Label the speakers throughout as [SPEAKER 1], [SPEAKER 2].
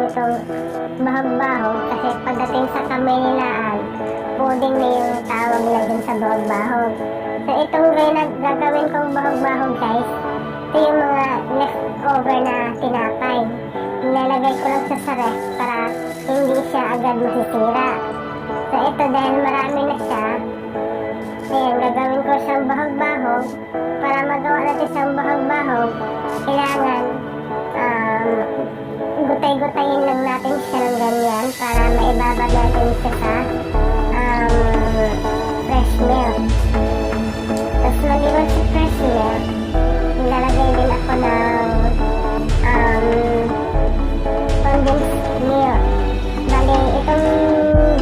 [SPEAKER 1] itong bahog-bahog kasi pagdating sa Kamaynilaan, puding na yung tawag nila dun sa bahog-bahog. So itong gagawin kong bahog-bahog guys, ito yung mga leftover na tinapay. Nilalagay ko lang sa ref para hindi siya agad masisira. So ito dahil marami na siya, ayan, gagawin ko siyang bahog-bahog. Para magawa natin siyang bahog-bahog, kailangan gutay-gutayin lang natin siya ng ganyan para maibabad natin siya sa fresh milk. Tapos maliwan sa fresh milk, nilalagay din ako ng condensed milk. Bali, itong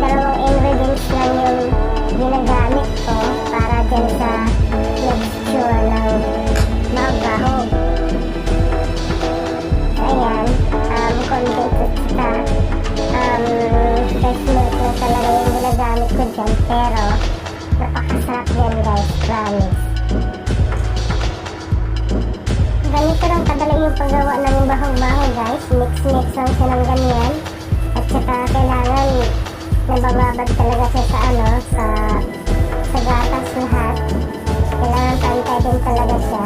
[SPEAKER 1] dalawang ingredients lang yung ginagamit ko para dyan sa mixture ng bahog-bahog. Ayan, condensed sa fresh milk na talaga yung ginagamit ko dyan, pero napakasarap yan guys, promise. Ganito lang kadali yung paggawa ng bahog-bahog guys, mix-mix lang siya ng ganyan, at saka kailangan nabababad talaga siya sa gatas lahat. Kailangan pantay din talaga siya.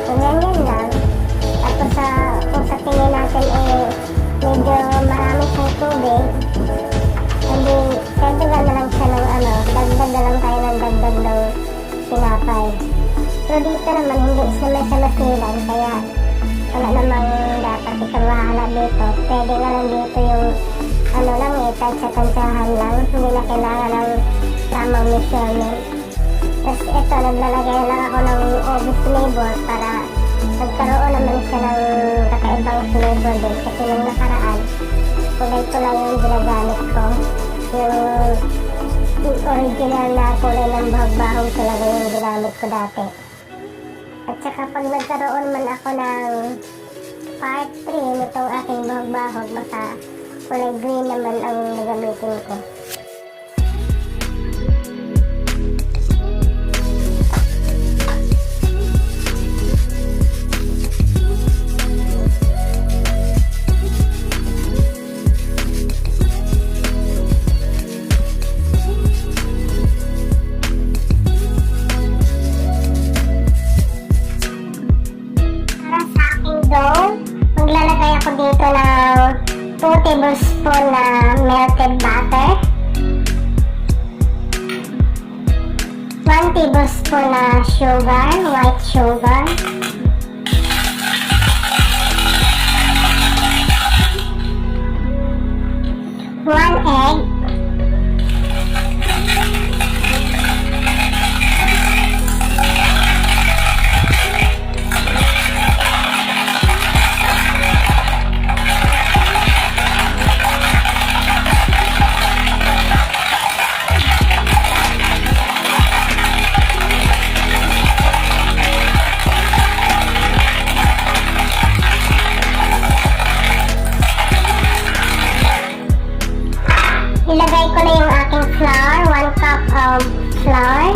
[SPEAKER 1] So ganyan lang. Tapos kung sa tingin natin medyo marami siyang tubig, hindi dagdagan na lang siya ng dagdag na lang tayo ng dagdag ng tinapay. Pero dito naman hindi naman siya masilan, kaya wala namang dapat ikang mahala dito. Pwede nga lang dito yung tansya-tansyahan lang, hindi na kailangan ng tamang measurement. Tapos ito, naglalagay lang ako ng obvious flavor para nagkaroon naman siya ng kakaibang flavor din, kasi nung nakaraan kulay ko lang yung ginagamit ko, yung original na kulay ng bahog-bahog talaga yung ginamit ko dati. At saka pag nagkaroon man ako ng part 3 nitong aking bahog-bahog, baka kulay green naman ang nagamitin ko. Maglalagay ako dito ng 2 tablespoon na melted butter, 1 tablespoon na sugar, white sugar, 1 egg, ilagay ko na yung aking flour, 1 cup of flour,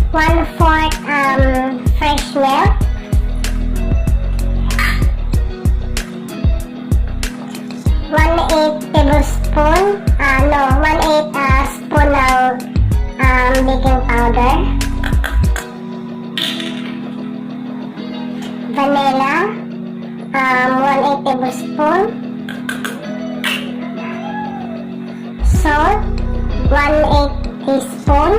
[SPEAKER 1] one-fourth fresh milk, 1/8 tablespoon, 1/8 spoon ng baking powder, vanilla, 1/8 tablespoon, salt, 1/8 teaspoon,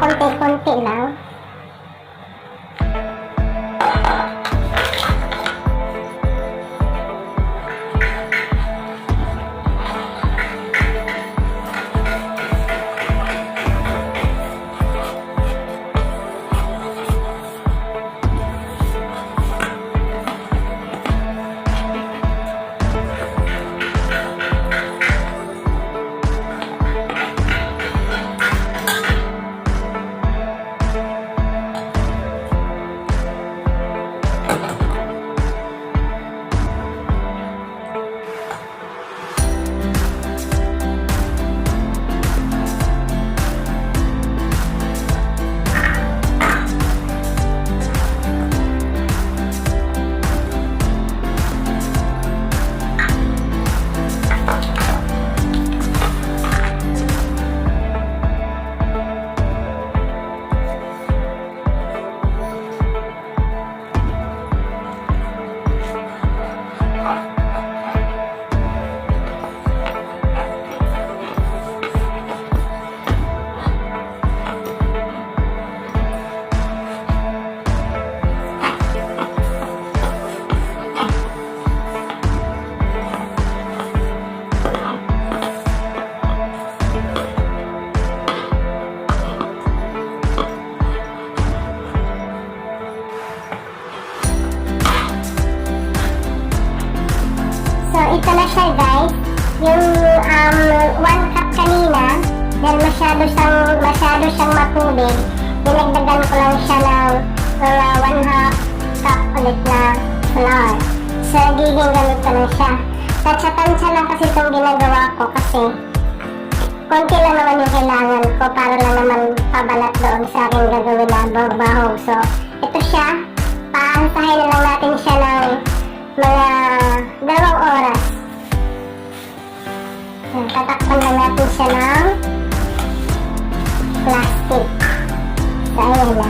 [SPEAKER 1] konti-konti lang. So, ito na siya guys. Yung 1 cup kanina, dahil masyado siyang matubig, dinagdagan ko lang siya ng mga 1/2 cup ulit na flour. So, nagiging ganito na siya. Tansya-tansya lang kasi itong ginagawa ko kasi konti lang naman yung kailangan ko para lang naman pabalat doon sa aking gagawin na bahog-bahog. So, ito siya. Paantahin na lang natin siya ng mga 2 oras. Tatakpan lang natin siya ng plastic. So, ayan na.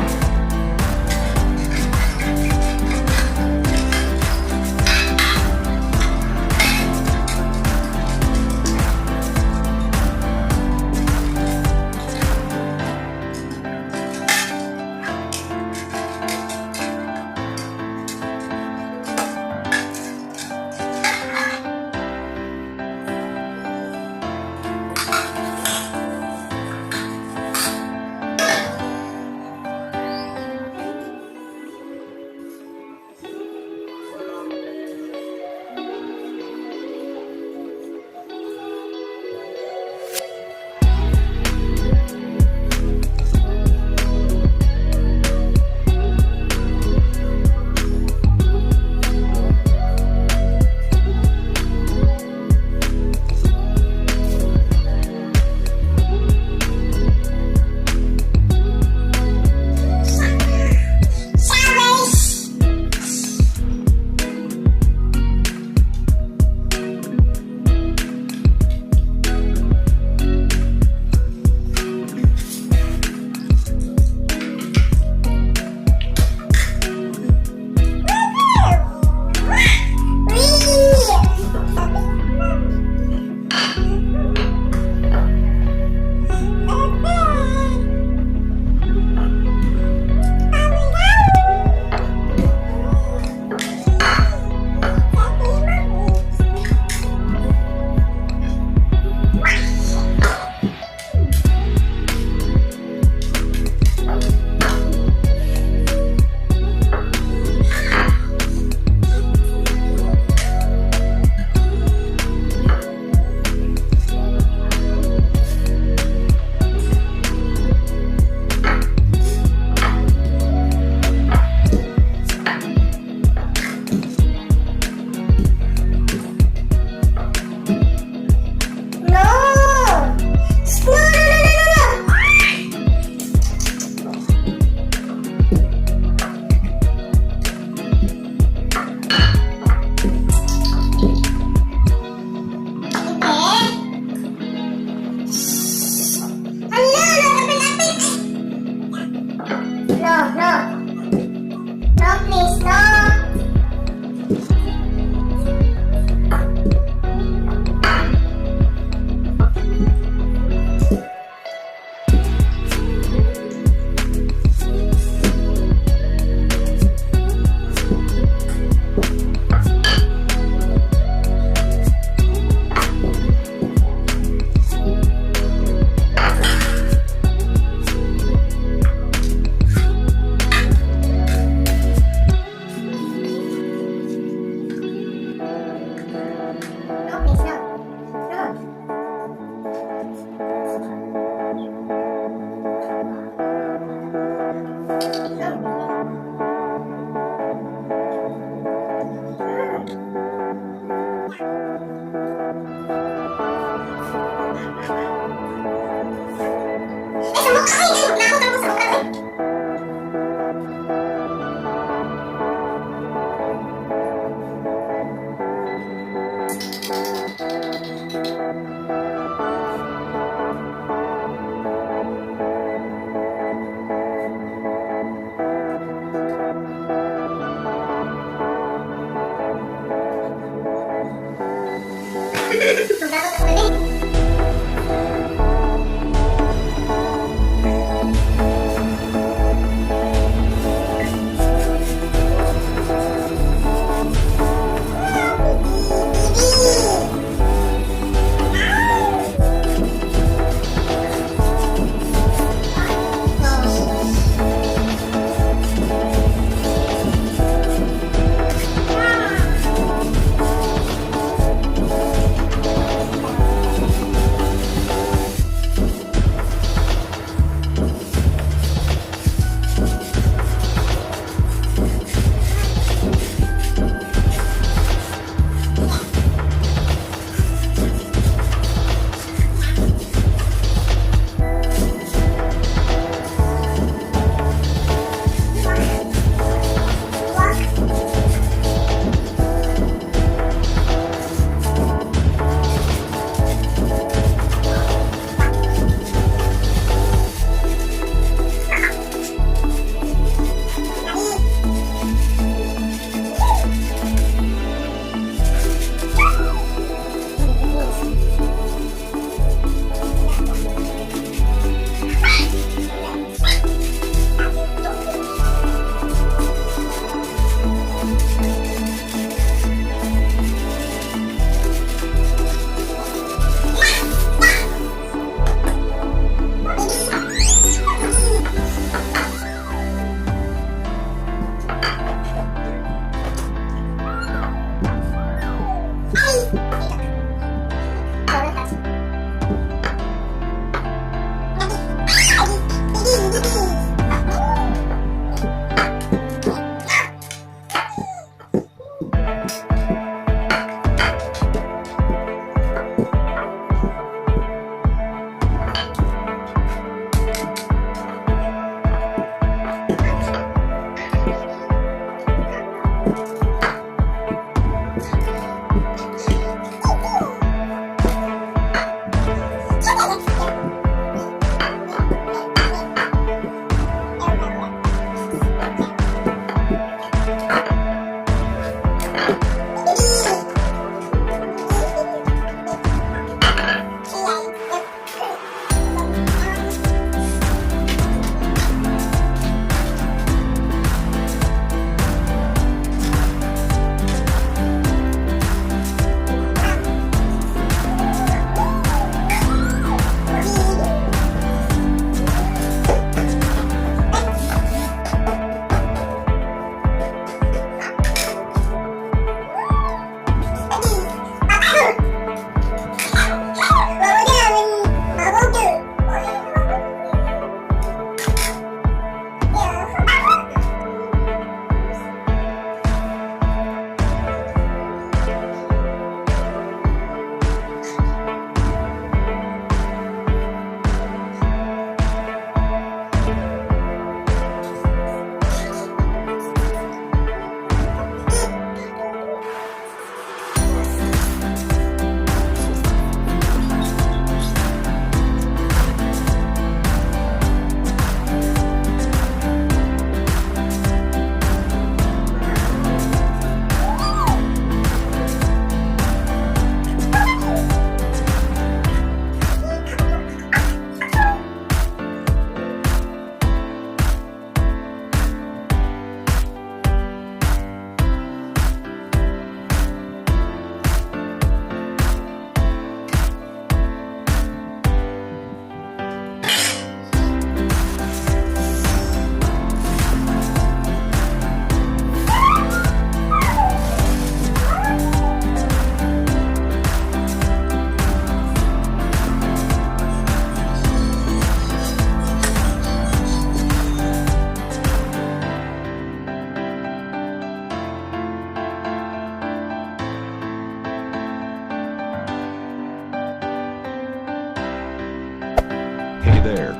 [SPEAKER 2] Hey there.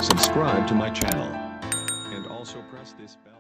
[SPEAKER 2] Subscribe to my channel and also press this bell.